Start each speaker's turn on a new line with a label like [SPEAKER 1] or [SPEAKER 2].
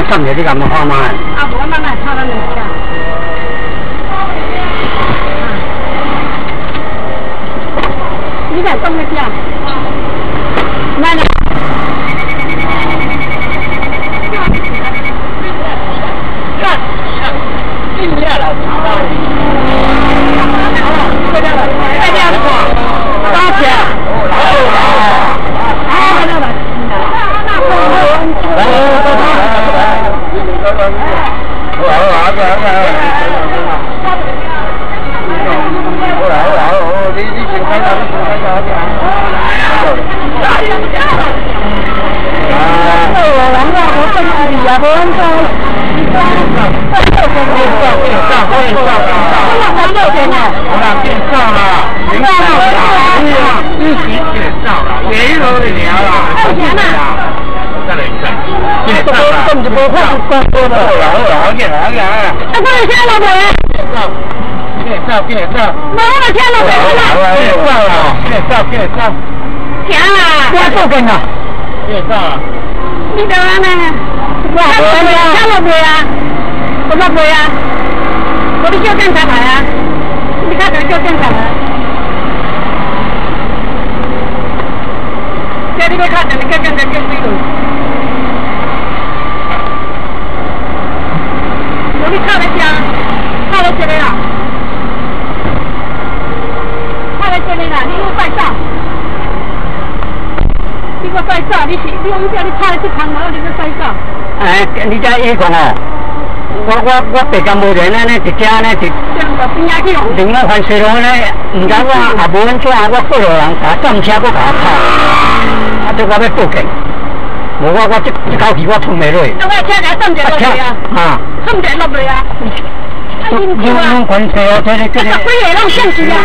[SPEAKER 1] 上面你敢不好吗？
[SPEAKER 2] 啊，我慢慢抄到你家。你在东个家？那呢？进来了，这边了，这边了，大姐，根本不看光说的，好点，那过来天了没？给你照，没了天了没？给你照，天啊！我做给你，给你照了。你干嘛呢？我天了没啊？我说没啊，我的叫警察来啊！你看这叫警察来。这里面看着你看这个水路。你看了家，看了这里了，看了这里了，你又在照，你个在照，你叫你拍去看了，你个在照。哎，你家一个哦，我别个无人呢，一家呢一，另外番水路呢，唔敢我也无人做，我过路人打撞车，我甲他拍，啊，这我要报警。我这口气我吞袂落。我车架送者落去啊！啊，送者落去啊！你关车啊！这个。几个拢上去啊！